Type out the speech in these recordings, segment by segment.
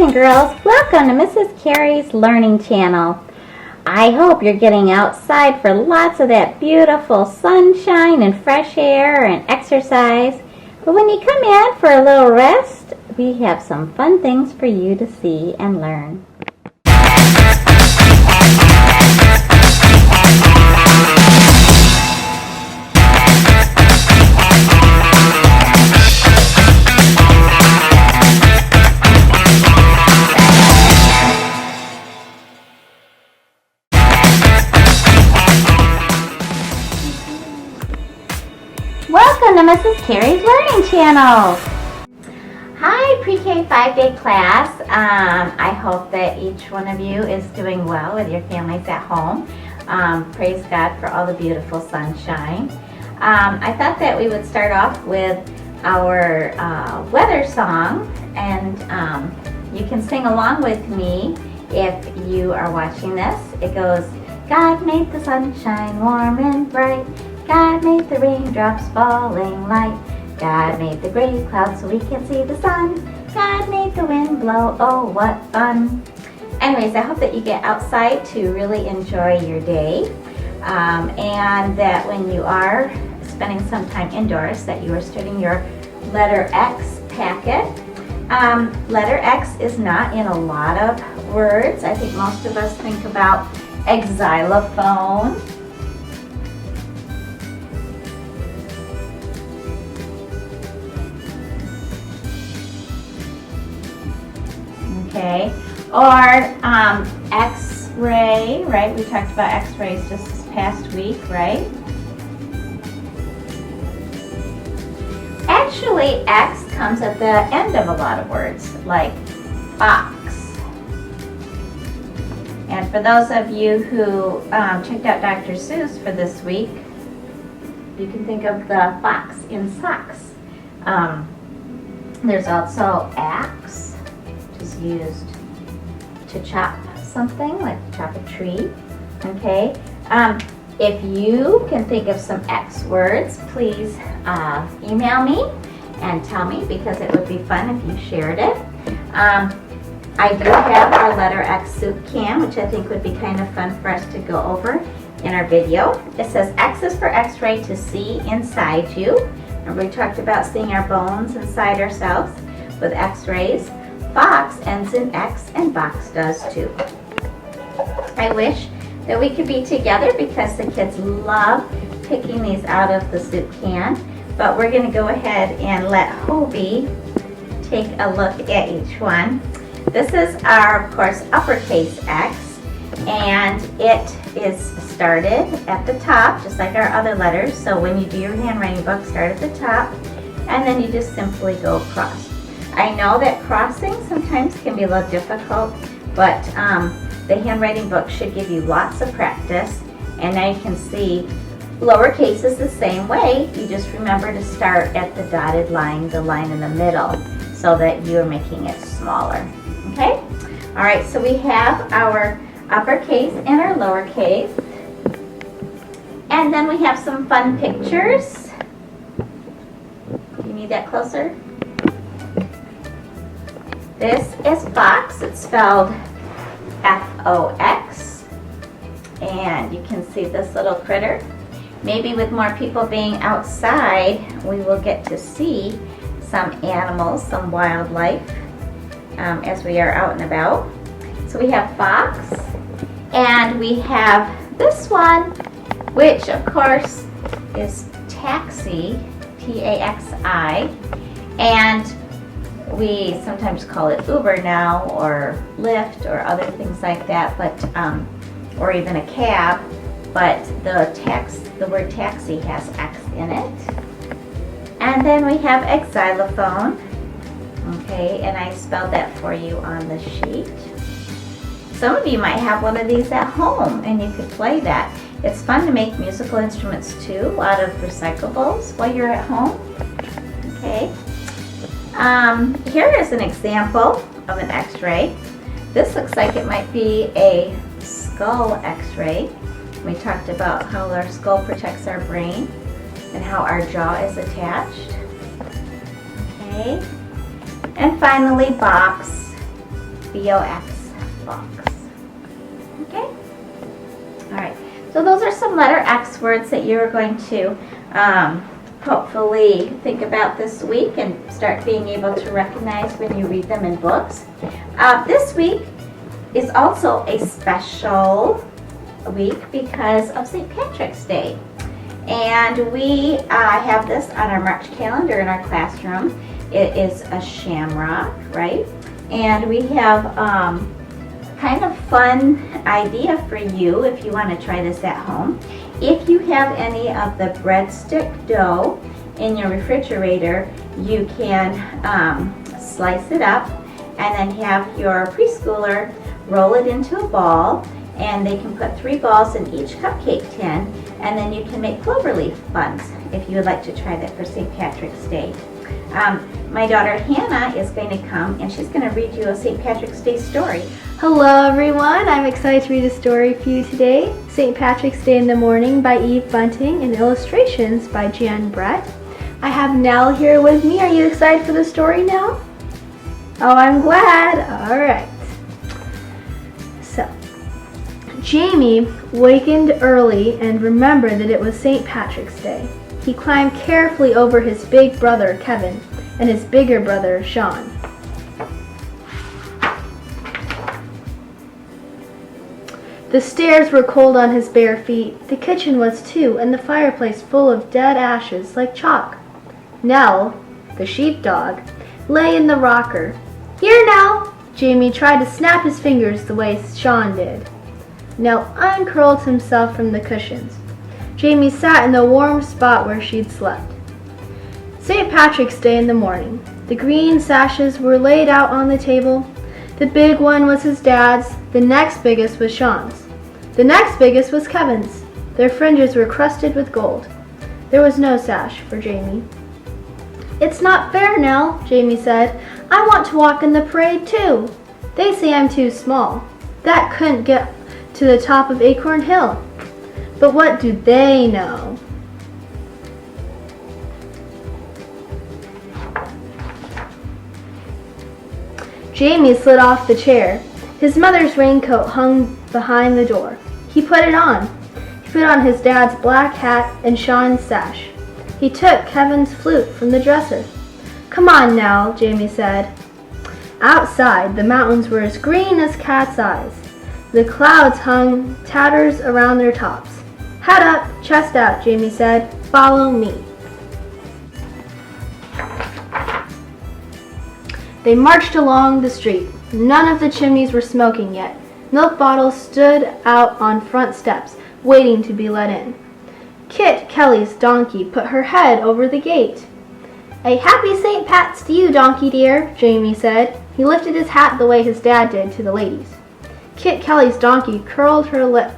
and girls, welcome to Mrs. Carrie's Learning Channel. I hope you're getting outside for lots of that beautiful sunshine and fresh air and exercise. But when you come in for a little rest, we have some fun things for you to see and learn. Welcome to Mrs. Carrie's Learning Channel. Hi, Pre-K 5-day class. I hope that each one of you is doing well with your families at home. Praise God for all the beautiful sunshine. I thought that we would start off with our weather song, and you can sing along with me if you are watching this. It goes, God made the sunshine warm and bright. God made the raindrops falling light. God made the gray clouds so we can see the sun. God made the wind blow, oh what fun. Anyways, I hope that you get outside to really enjoy your day, and that when you are spending some time indoors that you are studying your letter X packet. Letter X is not in a lot of words. I think most of us think about xylophone. Okay, or X-ray, right? We talked about X-rays just this past week, right? Actually, X comes at the end of a lot of words, like fox. And for those of you who checked out Dr. Seuss for this week, you can think of the fox in socks. There's also axe, is used to chop something, like chop a tree. Okay, if you can think of some X words, please email me and tell me, because it would be fun if you shared it. I do have our letter X soup can, which I think would be kind of fun for us to go over in our video. It says X is for X-ray, to see inside you. Remember, we talked about seeing our bones inside ourselves with X-rays. Fox ends in X, and box does too. I wish that we could be together because the kids love picking these out of the soup can, but we're going to go ahead and let Hobie take a look at each one. This is our, of course, uppercase X, and it is started at the top, just like our other letters. So when you do your handwriting book, start at the top, and then you just simply go across. I know that crossing sometimes can be a little difficult, but the handwriting book should give you lots of practice. And now you can see lowercase is the same way. You just remember to start at the dotted line, the line in the middle, so that you're making it smaller. Okay? All right, so we have our uppercase and our lowercase. And then we have some fun pictures. You need that closer? This is fox. It's spelled F-O-X. And you can see this little critter. Maybe with more people being outside, we will get to see some animals, some wildlife, as we are out and about. So we have fox, and we have this one, which of course is taxi, T-A-X-I, and we sometimes call it Uber now, or Lyft, or other things like that, but or even a cab. But the word taxi has X in it. And then we have xylophone. Okay, and I spelled that for you on the sheet. Some of you might have one of these at home, and you could play that. It's fun to make musical instruments too, out of recyclables while you're at home. Okay. Here is an example of an X-ray. This looks like it might be a skull X-ray. We talked about how our skull protects our brain and how our jaw is attached. Okay. And finally, box. BOX box. Okay? All right. So those are some letter X words that you're going to hopefully think about this week and start being able to recognize when you read them in books. This week is also a special week because of St. Patrick's Day. And we have this on our March calendar in our classroom. It is a shamrock, right? And we have kind of fun idea for you if you want to try this at home. If you have any of the breadstick dough in your refrigerator, you can slice it up and then have your preschooler roll it into a ball, and they can put 3 balls in each cupcake tin, and then you can make cloverleaf buns if you would like to try that for St. Patrick's Day. My daughter Hannah is going to come and she's going to read you a St. Patrick's Day story. Hello everyone, I'm excited to read a story for you today. St. Patrick's Day in the Morning by Eve Bunting and illustrations by Jan Brett. I have Nell here with me. Are you excited for the story now? Oh, I'm glad. Alright. So, Jamie wakened early and remembered that it was St. Patrick's Day. He climbed carefully over his big brother Kevin and his bigger brother Sean. The stairs were cold on his bare feet. The kitchen was too, and the fireplace full of dead ashes like chalk. Nell, the sheepdog, lay in the rocker. Here, Nell! Jamie tried to snap his fingers the way Sean did. Nell uncurled himself from the cushions. Jamie sat in the warm spot where she'd slept. St. Patrick's Day in the morning. The green sashes were laid out on the table. The big one was his dad's. The next biggest was Sean's. The next biggest was Kevin's. Their fringes were crusted with gold. There was no sash for Jamie. It's not fair, Nell, Jamie said. I want to walk in the parade too. They say I'm too small. That couldn't get to the top of Acorn Hill. But what do they know? Jamie slid off the chair. His mother's raincoat hung behind the door. He put it on. He put on his dad's black hat and Sean's sash. He took Kevin's flute from the dresser. Come on now, Jamie said. Outside, the mountains were as green as cat's eyes. The clouds hung tatters around their tops. Head up, chest out, Jamie said. Follow me. They marched along the street. None of the chimneys were smoking yet. Milk bottles stood out on front steps, waiting to be let in. Kit Kelly's donkey put her head over the gate. A happy St. Pat's to you, donkey dear, Jamie said. He lifted his hat the way his dad did to the ladies. Kit Kelly's donkey curled her lip.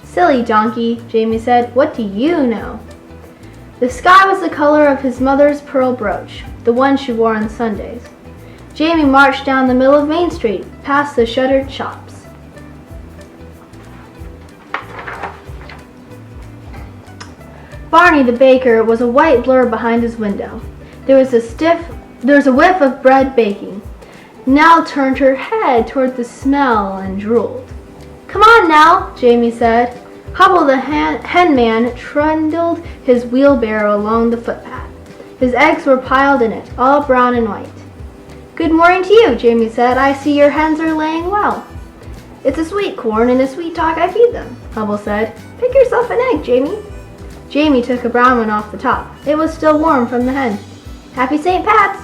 Silly donkey, Jamie said, what do you know? The sky was the color of his mother's pearl brooch, the one she wore on Sundays. Jamie marched down the middle of Main Street, past the shuttered shops. Barney the baker was a white blur behind his window. There was a whiff of bread baking. Nell turned her head toward the smell and drooled. Come on, Nell, Jamie said. Hubble the hen man trundled his wheelbarrow along the footpath. His eggs were piled in it, all brown and white. Good morning to you, Jamie said. I see your hens are laying well. It's a sweet corn and a sweet dog I feed them, Hubble said. Pick yourself an egg, Jamie. Jamie took a brown one off the top. It was still warm from the hen. Happy St. Pat's,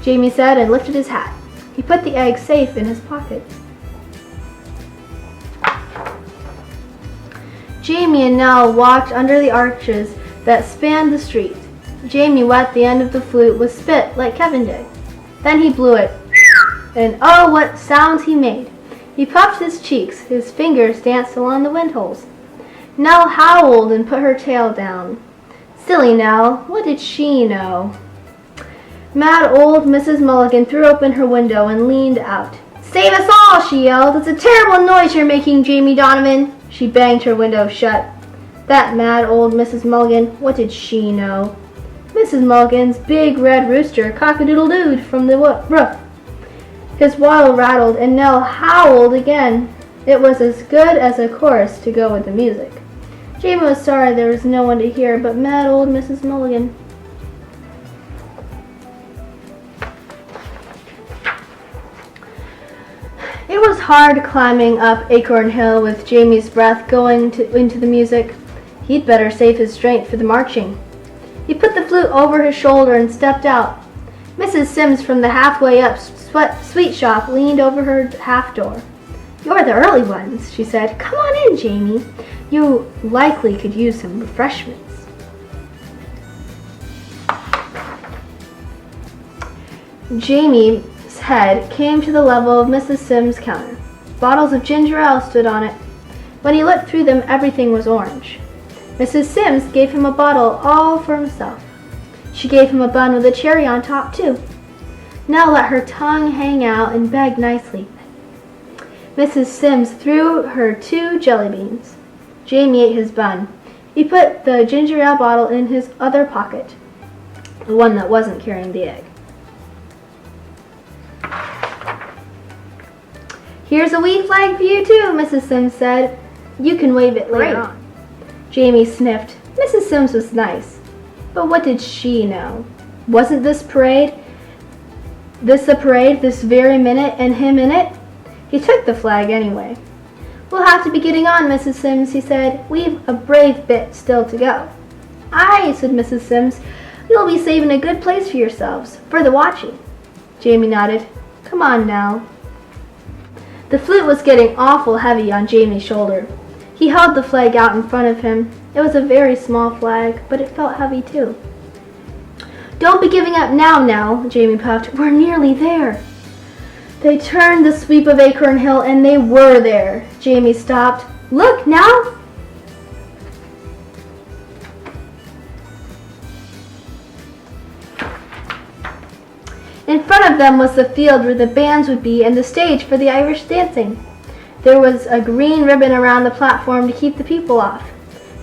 Jamie said and lifted his hat. He put the egg safe in his pocket. Jamie and Nell walked under the arches that spanned the street. Jamie wet the end of the flute with spit like Kevin did. Then he blew it, and oh, what sounds he made. He puffed his cheeks, his fingers danced along the windholes. Nell howled and put her tail down. Silly Nell, what did she know? Mad old Mrs. Mulligan threw open her window and leaned out. Save us all, she yelled. It's a terrible noise you're making, Jamie Donovan. She banged her window shut. That mad old Mrs. Mulligan, what did she know? Mrs. Mulligan's big red rooster cock-a-doodle-dooed from the roof. His waddle rattled and Nell howled again. It was as good as a chorus to go with the music. Jamie was sorry there was no one to hear but mad old Mrs. Mulligan. It was hard climbing up Acorn Hill with Jamie's breath going into the music. He'd better save his strength for the marching. He put the flute over his shoulder and stepped out. Mrs. Sims from the halfway up sweet shop leaned over her half door. "You're the early ones," she said. "Come on in, Jamie. You likely could use some refreshments." Jamie's head came to the level of Mrs. Sims' counter. Bottles of ginger ale stood on it. When he looked through them, everything was orange. Mrs. Sims gave him a bottle all for himself. She gave him a bun with a cherry on top, too. Nell let her tongue hang out and begged nicely. Mrs. Sims threw her 2 jelly beans. Jamie ate his bun. He put the ginger ale bottle in his other pocket, the one that wasn't carrying the egg. "Here's a wee flag for you too," Mrs. Sims said. "You can wave it later on." Jamie sniffed. Mrs. Sims was nice. But what did she know? Wasn't this a parade this very minute and him in it? He took the flag anyway. "We'll have to be getting on, Mrs. Sims," he said. "We've a brave bit still to go." "Aye," said Mrs. Sims. "You'll be saving a good place for yourselves, for the watching." Jamie nodded. "Come on now." The flute was getting awful heavy on Jamie's shoulder. He held the flag out in front of him. It was a very small flag, but it felt heavy too. "Don't be giving up now, Nell," Jamie puffed. "We're nearly there." They turned the sweep of Acorn Hill, and they were there. Jamie stopped. "Look, now!" In front of them was the field where the bands would be and the stage for the Irish dancing. There was a green ribbon around the platform to keep the people off.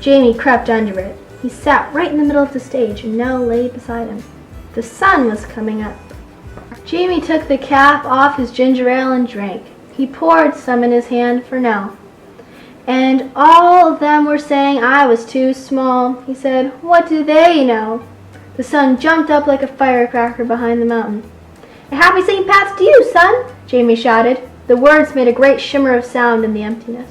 Jamie crept under it. He sat right in the middle of the stage, and Nell lay beside him. The sun was coming up. Jamie took the cap off his ginger ale and drank. He poured some in his hand for Nell. "And all of them were saying I was too small," he said. "What do they know?" The sun jumped up like a firecracker behind the mountain. "A happy St. Pat's to you, son!" Jamie shouted. The words made a great shimmer of sound in the emptiness.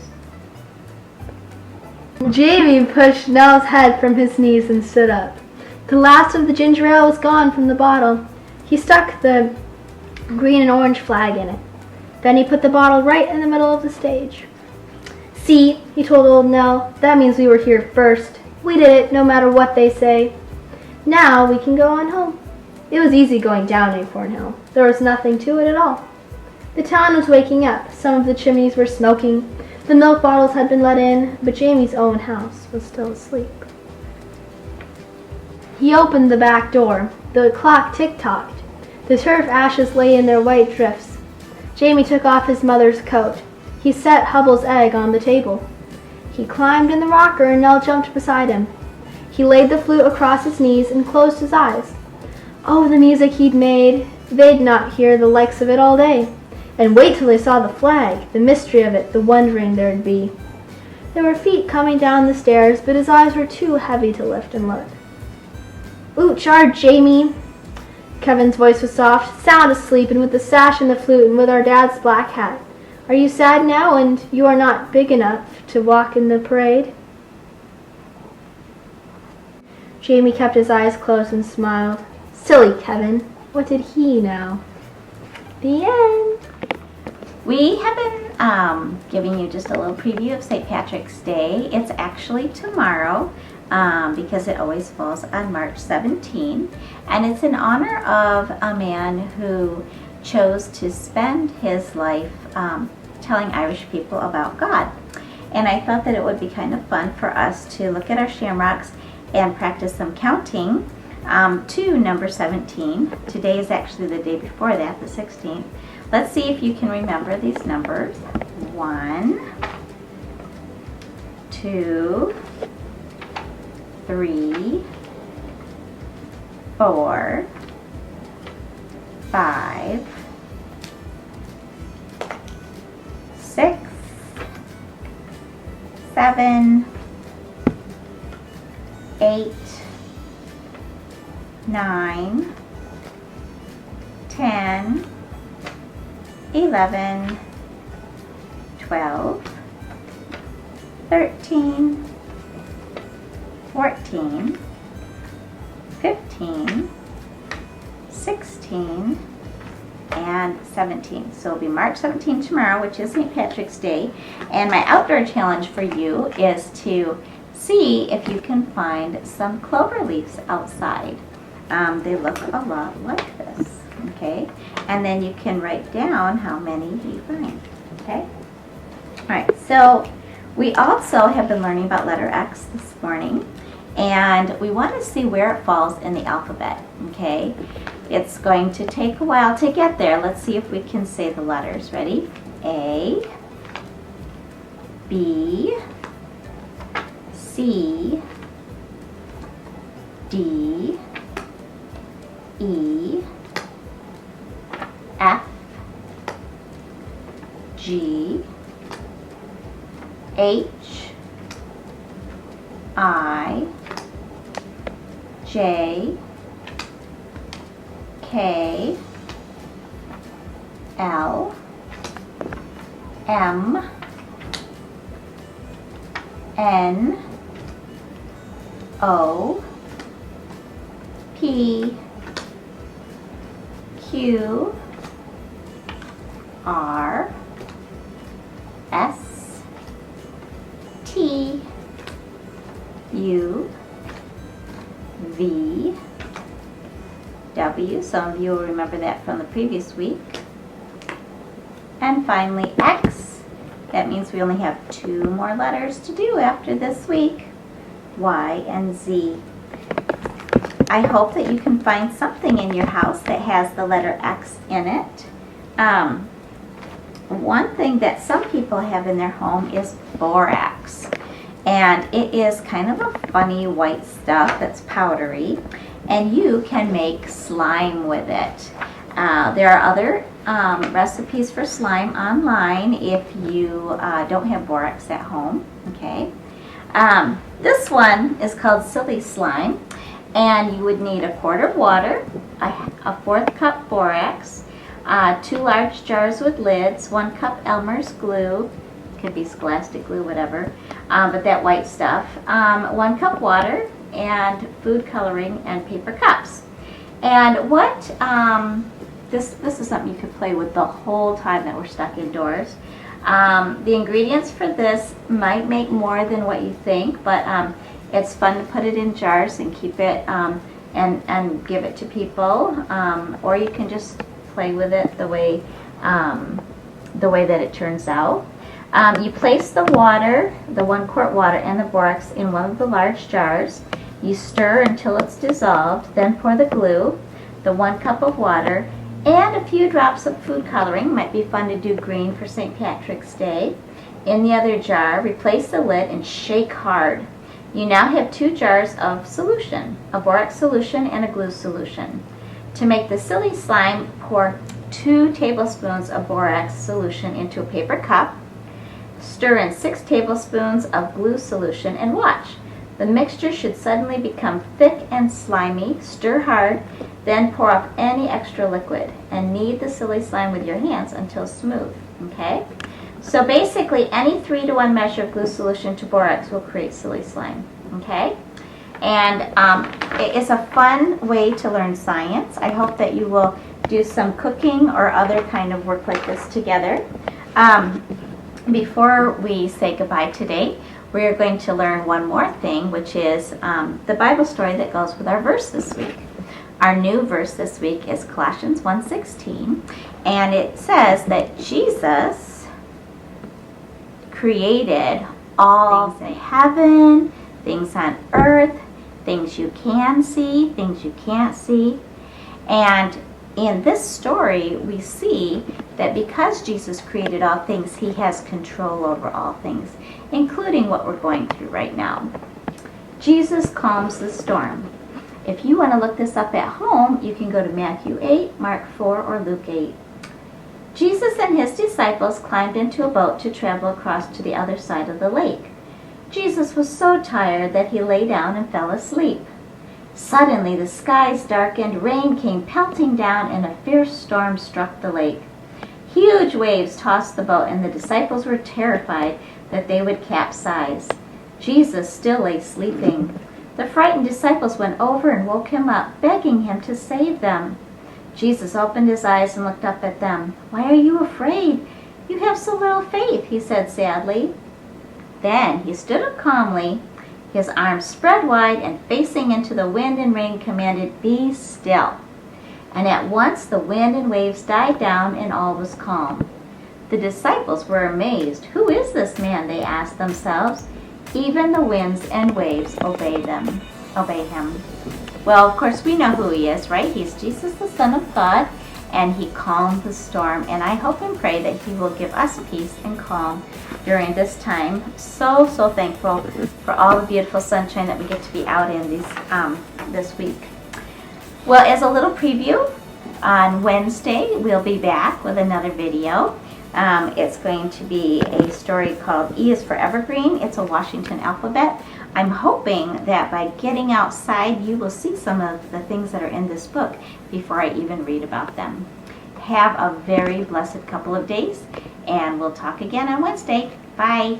Jamie pushed Nell's head from his knees and stood up. The last of the ginger ale was gone from the bottle. He stuck the green and orange flag in it. Then he put the bottle right in the middle of the stage. "See," he told old Nell, "that means we were here first. We did it, no matter what they say. Now we can go on home." It was easy going down Acorn Hill. There was nothing to it at all. The town was waking up. Some of the chimneys were smoking. The milk bottles had been let in, but Jamie's own house was still asleep. He opened the back door. The clock tick-tocked. The turf ashes lay in their white drifts. Jamie took off his mother's coat. He set Hubble's egg on the table. He climbed in the rocker and Nell jumped beside him. He laid the flute across his knees and closed his eyes. Oh, the music he'd made! They'd not hear the likes of it all day. And wait till they saw the flag, the mystery of it, the wondering there'd be. There were feet coming down the stairs, but his eyes were too heavy to lift and look. "Ooh, charge, Jamie!" Kevin's voice was soft. "Sound asleep, and with the sash and the flute, and with our dad's black hat. Are you sad now, and you are not big enough to walk in the parade?" Jamie kept his eyes closed and smiled. Silly Kevin. What did he know? The end. We have been giving you just a little preview of St. Patrick's Day. It's actually tomorrow because it always falls on March 17. And it's in honor of a man who chose to spend his life telling Irish people about God. And I thought that it would be kind of fun for us to look at our shamrocks and practice some counting to number 17. Today is actually the day before that, the 16th. Let's see if you can remember these numbers. 1, 2, 3, 4, 5, 9, 10, 11, 12, 13, 14, 15, 16, and 17. So it'll be March 17 tomorrow, which is St. Patrick's Day. And my outdoor challenge for you is to see if you can find some clover leaves outside. They look a lot like this, okay? And then you can write down how many you find, okay? All right, so we also have been learning about letter X this morning, and we want to see where it falls in the alphabet, okay? It's going to take a while to get there. Let's see if we can say the letters. Ready? A, B, C, D, E, F, G, H, I, J, K, L, M, N, O, P, Q, R, S, T, U, V, W. Some of you will remember that from the previous week. And finally X. That means we only have 2 more letters to do after this week. Y and Z. I hope that you can find something in your house that has the letter X in it. One thing that some people have in their home is borax. And it is kind of a funny white stuff that's powdery. And you can make slime with it. There are other recipes for slime online if you don't have borax at home, okay? This one is called silly slime, and you would need a quart of water, a 1/4 cup borax, 2 large jars with lids, 1 cup Elmer's glue, could be scholastic glue, whatever, but that white stuff, 1 cup water, and food coloring and paper cups. And what this is something you could play with the whole time that we're stuck indoors. The ingredients for this might make more than what you think, but it's fun to put it in jars and keep it and give it to people, or you can just play with it the way that it turns out. You place the water, the 1 quart water, and the borax in one of the large jars. You stir until it's dissolved, then pour the glue, the 1 cup of water, and a few drops of food coloring. Might be fun to do green for St. Patrick's Day. In the other jar, replace the lid and shake hard. You now have 2 jars of solution, a borax solution and a glue solution. To make the silly slime, pour 2 tablespoons of borax solution into a paper cup. Stir in 6 tablespoons of glue solution and watch. The mixture should suddenly become thick and slimy. Stir hard, then pour off any extra liquid and knead the silly slime with your hands until smooth, okay? So basically any 3-to-1 measure of glue solution to borax will create silly slime, okay? And it's a fun way to learn science. I hope that you will do some cooking or other kind of work like this together. Before we say goodbye today, we're going to learn one more thing, which is the Bible story that goes with our verse this week. Our new verse this week is Colossians 1:16, and it says that Jesus created all things in heaven, things on earth, things you can see, things you can't see. And in this story, we see that because Jesus created all things, he has control over all things, including what we're going through right now. Jesus calms the storm. If you want to look this up at home, you can go to Matthew 8, Mark 4, or Luke 8. Jesus and his disciples climbed into a boat to travel across to the other side of the lake. Jesus was so tired that he lay down and fell asleep. Suddenly the skies darkened, rain came pelting down, and a fierce storm struck the lake. Huge waves tossed the boat, and the disciples were terrified that they would capsize. Jesus still lay sleeping. The frightened disciples went over and woke him up, begging him to save them. Jesus opened his eyes and looked up at them. "Why are you afraid? You have so little faith," he said sadly. Then he stood up calmly, his arms spread wide, and facing into the wind and rain commanded, "Be still." And at once the wind and waves died down and all was calm. The disciples were amazed. "Who is this man?" they asked themselves. "Even the winds and waves obey him." Well, of course, we know who he is, right? He's Jesus, the Son of God, and he calmed the storm. And I hope and pray that he will give us peace and calm during this time. So thankful for all the beautiful sunshine that we get to be out in this week. Well, as a little preview, on Wednesday, we'll be back with another video. It's going to be a story called E is for Evergreen. It's a Washington alphabet. I'm hoping that by getting outside, you will see some of the things that are in this book before I even read about them. Have a very blessed couple of days, and we'll talk again on Wednesday. Bye.